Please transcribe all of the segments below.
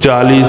40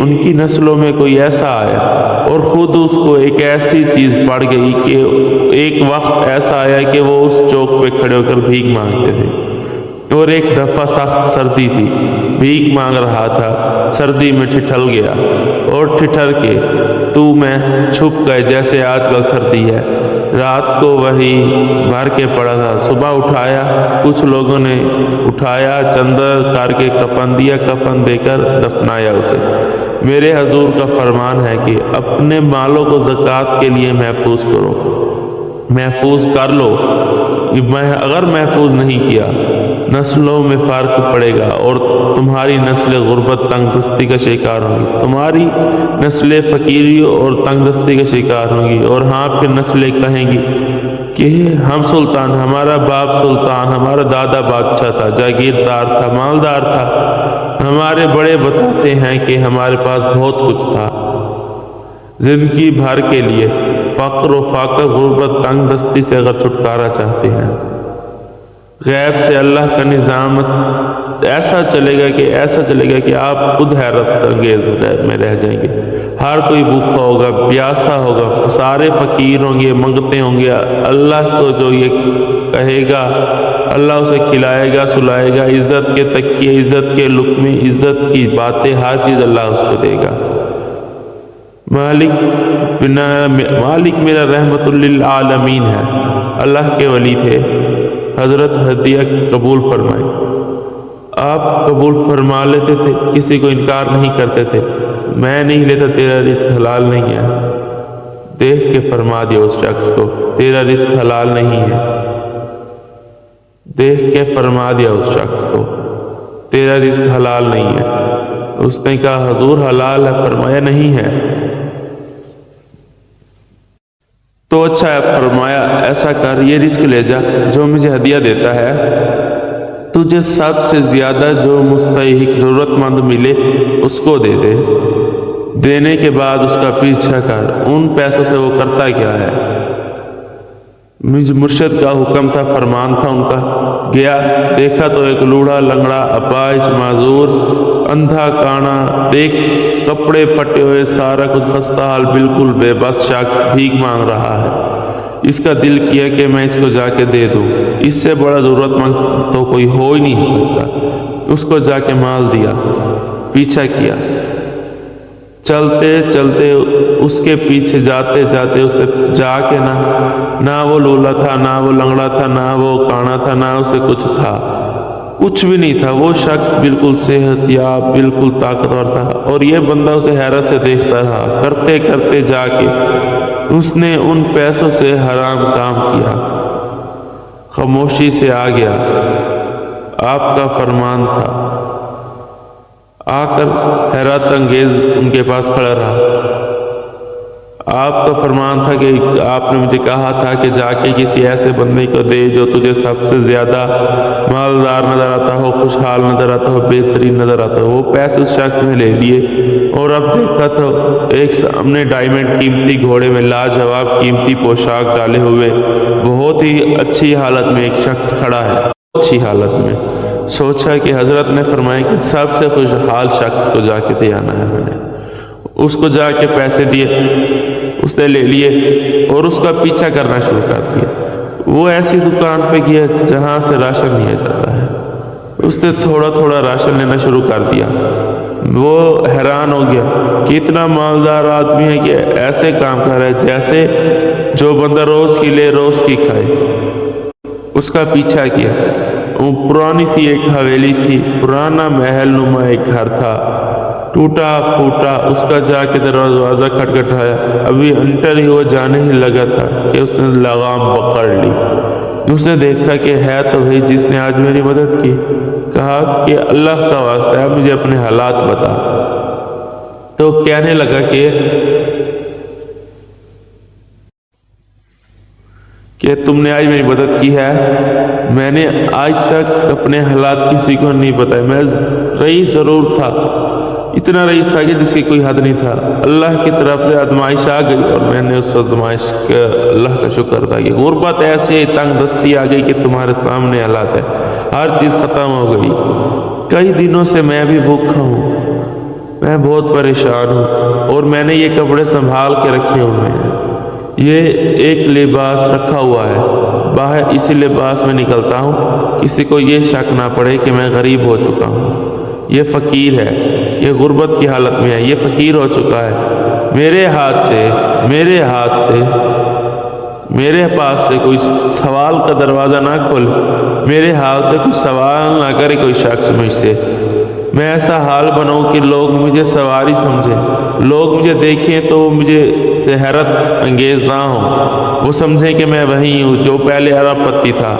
ان کی نسلوں میں کوئی ایسا آیا اور خود اس کو ایک ایسی چیز پڑ گئی کہ ایک وقت ایسا آیا کہ وہ اس چوک پہ کھڑے ہو کر بھیک مانگتے تھے، اور ایک دفعہ سخت سردی تھی، بھیک مانگ رہا تھا، سردی میں ٹھٹھل گیا اور ٹھٹھر کے تو میں چھپ گئے جیسے آج کل سردی ہے۔ رات کو وہی بھر کے پڑا تھا، صبح اٹھایا، کچھ لوگوں نے اٹھایا، چندر کر کے کفن دیا، کفن دے کر دفنایا اسے۔ میرے حضور کا فرمان ہے کہ اپنے مالوں کو زکوٰۃ کے لیے محفوظ کرو، محفوظ کر لو۔ اگر محفوظ نہیں کیا نسلوں میں فرق پڑے گا اور تمہاری نسلیں غربت تنگ دستی کا شکار ہوں گی، تمہاری نسلیں فقیری اور تنگ دستی کا شکار ہوں گی، اور ہاں پھر نسلیں کہیں گی کہ ہم سلطان، ہمارا باپ سلطان، ہمارا دادا بادشاہ تھا، جاگیردار تھا، مالدار تھا، ہمارے بڑے بتاتے ہیں کہ ہمارے پاس بہت کچھ تھا۔ زندگی بھر کے لیے فقر و فاقہ، غربت تنگ دستی سے اگر چھٹکارا چاہتے ہیں، غیب سے اللہ کا نظام ایسا چلے گا کہ آپ خود حیرت انگیز میں رہ جائیں گے۔ ہر کوئی بھوکا ہوگا، پیاسا ہوگا، سارے فقیر ہوں گے، منگتے ہوں گے۔ اللہ کو جو یہ کہے گا اللہ اسے کھلائے گا، سلائے گا، عزت کے تکیے، عزت کے لقمے، عزت کی باتیں، ہر چیز اللہ اس کو دے گا۔ مالک میرا رحمت للعالمین ہے، اللہ کے ولی تھے، حضرت ہدیہ قبول فرمائے، آپ قبول فرما لیتے تھے، کسی کو انکار نہیں کرتے تھے۔ میں نہیں لیتا، تیرا رزق حلال نہیں ہے، دیکھ کے فرما دیا اس شخص کو تیرا رزق حلال نہیں ہے، دیکھ کے فرما دیا اس شخص کو تیرا رزق حلال نہیں ہے۔ اس نے کہا حضور حلال ہے، فرمایا نہیں ہے، تو اچھا ہے، فرمایا ایسا کر، یہ رزق لے جا جو مجھے ہدیہ دیتا ہے، تجھے سب سے زیادہ جو مستحق ضرورت مند ملے اس کو دے دے، دینے کے بعد اس کا پیچھا کر، ان پیسوں سے وہ کرتا کیا ہے؟ مجھ مرشد کا حکم تھا، فرمان تھا ان کا، گیا، دیکھا تو ایک لوڑا، لنگڑا، اپاہج، معذور، اندھا، کانا، دیکھ کپڑے پھٹے ہوئے، سارا کچھ خستہ حال، بالکل بے بس شخص بھیک مانگ رہا ہے۔ اس کا دل کیا کہ میں اس کو جا کے دے دوں، اس سے بڑا ضرورت مند تو کوئی ہو ہی نہیں سکتا۔ اس کو جا کے مال دیا، پیچھا کیا، چلتے چلتے اس کے پیچھے جاتے جاتے اس نے جا کے نہ وہ لولا تھا، نہ وہ لنگڑا تھا، نہ وہ کانا تھا، نہ اسے کچھ تھا، کچھ بھی نہیں تھا۔ وہ شخص بالکل صحت یاب، بالکل طاقتور تھا، اور یہ بندہ اسے حیرت سے دیکھتا رہا۔ کرتے کرتے جا کے اس نے ان پیسوں سے حرام کام کیا، خاموشی سے آ گیا، آپ کا فرمان تھا، آ کر حیرت انگیز ان کے پاس کھڑا رہا۔ آپ کا فرمان تھا کہ آپ نے مجھے کہا تھا کہ جا کے کسی ایسے بندے کو دے جو تجھے سب سے زیادہ مالدار نظر آتا ہو، خوشحال نظر آتا ہو، بہترین نظر آتا ہو۔ وہ پیسے اس شخص نے لے لیے، اور اب دیکھا تو ایک سامنے ڈائمنڈ قیمتی گھوڑے میں لاجواب قیمتی پوشاک ڈالے ہوئے بہت ہی اچھی حالت میں ایک شخص کھڑا ہے، اچھی حالت میں۔ سوچا کہ حضرت نے فرمایا کہ سب سے خوشحال شخص کو جا کے دے آنا ہے۔ میں نے اس کو جا کے پیسے دیے، اس نے لے لیے اور اس کا پیچھا کرنا شروع کر دیا۔ وہ ایسی دکان پہ گیا جہاں سے راشن لیا جاتا ہے، اس نے تھوڑا تھوڑا راشن لینا شروع کر دیا۔ وہ حیران ہو گیا کہ اتنا مالدار آدمی ہے کہ ایسے کام کر رہا ہے جیسے جو بندہ روز کی لے روز کی کھائے۔ اس کا پیچھا کیا، وہ پرانی سی ایک حویلی تھی، پرانا محل نما ایک گھر تھا، ٹوٹا پھوٹا۔ اس کا جا کے دروازہ کھٹکھٹایا، ابھی انٹر ہی وہ جانے ہی لگا تھا کہ اس نے لگام پکڑ لی۔ اس نے دیکھا کہ ہے تو وہی جس نے آج میری مدد کی۔ کہا کہ اللہ کا واسطہ ہے مجھے اپنے حالات بتا۔ تو کہنے لگا کہ تم نے آج میری مدد کی ہے، میں نے آج تک اپنے حالات کسی کو نہیں بتائے۔ میں رئیس ضرور تھا، اتنا رئیس تھا کہ جس کی کوئی حد نہیں تھا۔ اللہ کی طرف سے آزمائش آ گئی اور میں نے اس آزمائش کا اللہ کا شکر ادا کیا۔ غربت ایسے تنگ دستی آ گئی کہ تمہارے سامنے حالات ہے، ہر چیز ختم ہو گئی۔ کئی دنوں سے میں بھی بھوکا ہوں، میں بہت پریشان ہوں اور میں نے یہ کپڑے سنبھال کے رکھے ہوئے ہیں، یہ ایک لباس رکھا ہوا ہے، باہر اسی لباس میں نکلتا ہوں، کسی کو یہ شک نہ پڑے کہ میں غریب ہو چکا ہوں۔ یہ فقیر ہے، یہ غربت کی حالت میں ہے، یہ فقیر ہو چکا ہے، میرے پاس سے کوئی سوال کا دروازہ نہ کھولے، میرے حال سے کوئی سوال نہ کرے کوئی شخص مجھ سے، میں ایسا حال بناؤں کہ لوگ مجھے سواری سمجھیں، لوگ مجھے دیکھیں تو وہ مجھے سے حیرت انگیز نہ ہوں، وہ سمجھیں کہ میں وہی ہوں جو پہلے ارب پتی تھا۔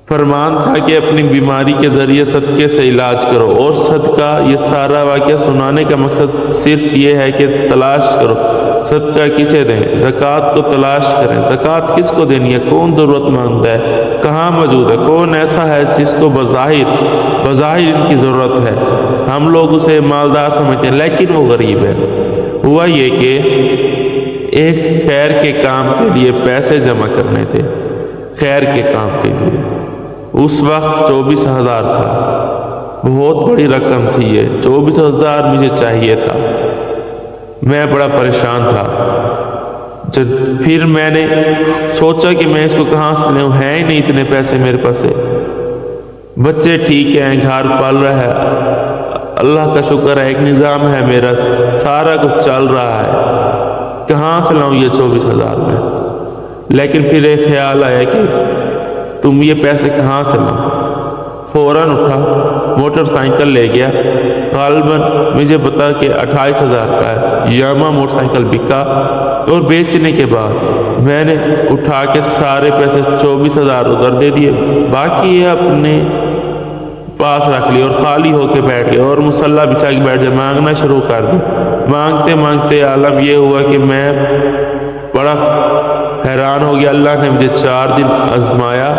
فرمان تھا کہ اپنی بیماری کے ذریعے صدقے سے علاج کرو، اور صدقہ، یہ سارا واقعہ سنانے کا مقصد صرف یہ ہے کہ تلاش کرو صدقہ کسے دیں، زکوٰۃ کو تلاش کریں، زکوٰۃ کس کو دینی ہے، کون ضرورت مند ہے، کہاں موجود ہے، کون ایسا ہے جس کو بظاہر ان کی ضرورت ہے، ہم لوگ اسے مالدار سمجھتے ہیں لیکن وہ غریب ہے۔ ہوا یہ کہ ایک خیر کے کام کے لیے پیسے جمع کرنے تھے، خیر کے کام کے لیے، اس وقت 24,000 تھا، بہت بڑی رقم تھی یہ، 24,000 مجھے چاہیے تھا، میں بڑا پریشان تھا۔ پھر میں نے سوچا کہ میں اس کو کہاں سے لوں، ہیں ہی نہیں اتنے پیسے میرے پاس، بچے ٹھیک ہیں، گھر پال رہا ہے، اللہ کا شکر ہے، ایک نظام ہے میرا، سارا کچھ چل رہا ہے، کہاں سے لاؤں یہ 24,000 میں؟ لیکن پھر ایک خیال آیا کہ تم یہ پیسے کہاں سے لاؤ؟ فوراً اٹھا، موٹر سائیکل لے گیا، غالباً مجھے پتا کہ 28,000 کا ہے، یاما موٹر سائیکل بکا، اور بیچنے کے بعد میں نے اٹھا کے سارے پیسے 24,000 ادھر دے دیے، باقی یہ اپنے پاس رکھ لی اور خالی ہو کے بیٹھ گئے اور مصلی بچھا کے بیٹھ گئے، مانگنا شروع کر دی۔ مانگتے مانگتے عالم یہ ہوا کہ میں بڑا حیران ہو گیا، اللہ نے مجھے 4 دن آزمایا،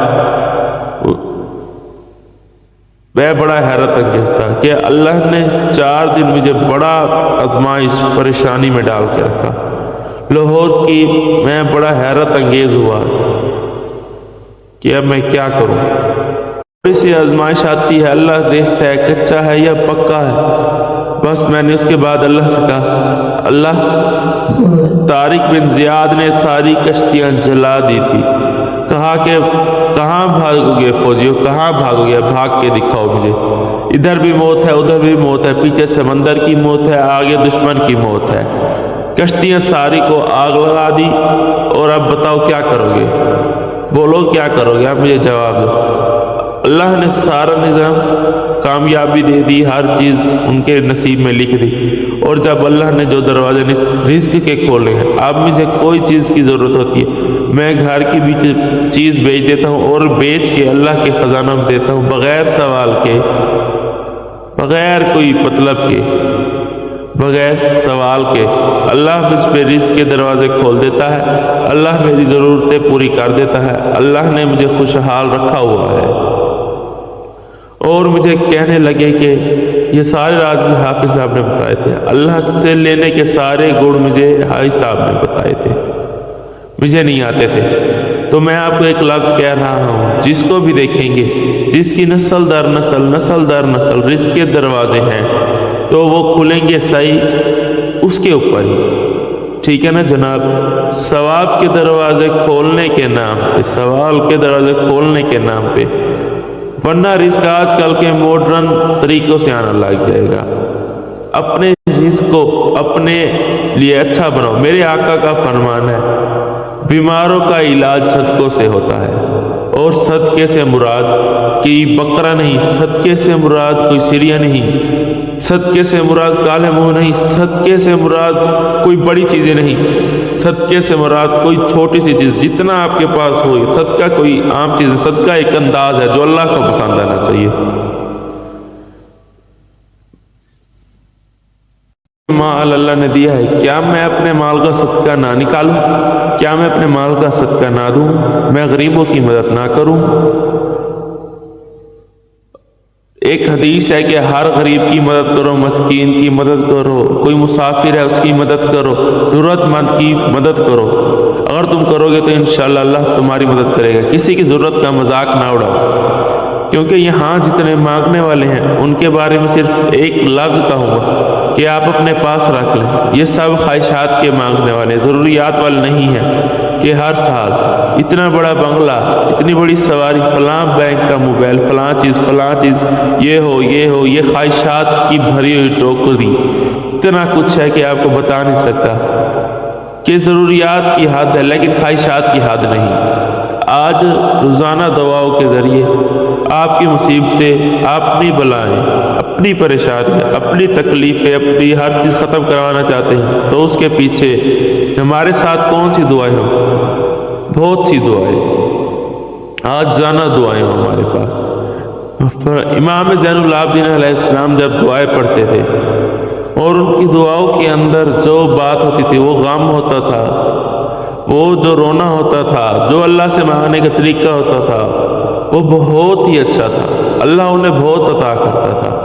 میں بڑا حیرت انگیز تھا کہ اللہ نے 4 دن مجھے بڑا آزمائش پریشانی میں ڈال کے رکھا لاہور کی۔ میں بڑا حیرت انگیز ہوا کہ اب میں کیا کروں، تھوڑی سی آزمائش آتی ہے، اللہ دیکھتا ہے کچا ہے یا پکا ہے، بس میں نے اس کے بعد اللہ سے کہا، اللہ، طارق بن زیاد نے ساری کشتیاں جلا دی تھی، کہا کہ کہاں بھاگو گے فوجیوں، کہاں بھاگو گے، بھاگ کے دکھاؤ مجھے، ادھر بھی موت ہے، ادھر بھی موت ہے، پیچھے سمندر کی موت ہے، آگے دشمن کی موت ہے، کشتیاں ساری کو آگ لگا دی، اور اب بتاؤ کیا کرو گے، بولو کیا کرو گے، اب مجھے جواب دو۔ اللہ نے سارا نظام کامیابی دے دی، ہر چیز ان کے نصیب میں لکھ دی، اور جب اللہ نے جو دروازے رزق کے کھولے ہیں، اب مجھے کوئی چیز کی ضرورت ہوتی ہے، میں گھر کی بھی چیز بیچ دیتا ہوں اور بیچ کے اللہ کے خزانہ میں دیتا ہوں، بغیر سوال کے، بغیر کوئی مطلب کے، بغیر سوال کے، اللہ مجھ پہ رزق کے دروازے کھول دیتا ہے، اللہ میری ضرورتیں پوری کر دیتا ہے، اللہ نے مجھے خوشحال رکھا ہوا ہے۔ اور مجھے کہنے لگے کہ یہ سارے راز بھی حافظ صاحب نے بتائے تھے، اللہ سے لینے کے سارے گڑ مجھے حافظ صاحب نے بتائے تھے، مجھے نہیں آتے تھے۔ تو میں آپ کو ایک لفظ کہہ رہا ہوں، جس کو بھی دیکھیں گے، جس کی نسل در نسل رزق کے دروازے ہیں، تو وہ کھلیں گے صحیح اس کے اوپر ہی، ٹھیک ہے نا جناب، ثواب کے دروازے کھولنے کے نام پہ، سوال کے دروازے کھولنے کے نام پہ، ورنہ رزق آج کل کے ماڈرن طریقوں سے آنا لگ جائے گا۔ اپنے رزق کو اپنے لیے اچھا بناؤ۔ میرے آقا کا فرمان ہے، بیماروں کا علاج صدقوں سے ہوتا ہے، اور صدقے سے مراد کوئی بکرا نہیں، صدقے سے مراد کوئی سریا نہیں، صدقے سے مراد کالے منہ نہیں، صدقے سے مراد کوئی بڑی چیزیں نہیں، صدقے سے مراد کوئی چھوٹی سی چیز، جتنا آپ کے پاس ہو۔ صدقہ کوئی عام چیز ہے، صدقہ ایک انداز ہے جو اللہ کو پسند آنا چاہیے۔ مال اللہ نے دیا ہے، کیا میں اپنے مال کا صدقہ نہ نکالوں؟ کیا میں اپنے مال کا صدقہ نہ دوں؟ میں غریبوں کی مدد نہ کروں؟ ایک حدیث ہے کہ ہر غریب کی مدد کرو، مسکین کی مدد کرو، کوئی مسافر ہے اس کی مدد کرو، ضرورت مند کی مدد کرو۔ اگر تم کرو گے تو انشاءاللہ اللہ تمہاری مدد کرے گا۔ کسی کی ضرورت کا مذاق نہ اڑاؤ۔ کیونکہ یہاں جتنے مانگنے والے ہیں ان کے بارے میں صرف ایک لفظ کہوں گا کہ آپ اپنے پاس رکھ لیں۔ یہ سب خواہشات کے مانگنے والے، ضروریات والے نہیں ہیں کہ ہر سال اتنا بڑا بنگلہ، اتنی بڑی سواری، فلاں بینک کا موبائل، فلاں چیز، یہ ہو یہ خواہشات کی بھری ہوئی ٹوکری، اتنا کچھ ہے کہ آپ کو بتا نہیں سکتا کہ ضروریات کی حد ہے لیکن خواہشات کی حد نہیں۔ آج روزانہ دعاؤں کے ذریعے آپ کی مصیبتیں، اپنی بلائیں، اپنی پریشانیاں، اپنی تکلیفیں، اپنی ہر چیز ختم کروانا چاہتے ہیں تو اس کے پیچھے ہمارے ساتھ کون سی دعائیں ہوں؟ بہت سی دعائیں، آج جانا دعائیں ہمارے پاس۔ امام زین العابدین علیہ السلام جب دعائیں پڑھتے تھے اور ان کی دعاؤں کے اندر جو بات ہوتی تھی، وہ غم ہوتا تھا، وہ جو رونا ہوتا تھا، جو اللہ سے مانگنے کا طریقہ ہوتا تھا، وہ بہت ہی اچھا تھا، اللہ انہیں بہت عطا کرتا تھا۔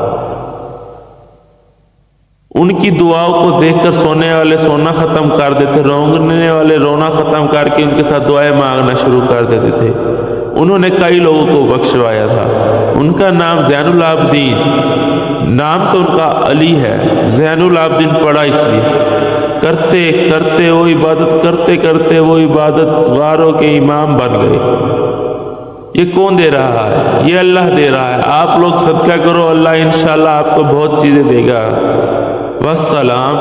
ان کی دعاؤں کو دیکھ کر سونے والے سونا ختم کر دیتے، رونے والے رونا ختم کر کے ان کے ساتھ دعائیں مانگنا شروع کر دیتے تھے۔ انہوں نے کئی لوگوں کو بخشوایا تھا۔ ان کا نام زین العابدین، نام تو ان کا علی ہے، زین العابدین پڑا اس لیے کرتے کرتے وہ عبادت، کرتے کرتے وہ عبادت غاروں کے امام بن گئے۔ یہ کون دے رہا ہے؟ یہ اللہ دے رہا ہے۔ آپ لوگ صدقہ کرو، اللہ انشاءاللہ آپ کو بہت چیزیں دے گا۔ والسلام۔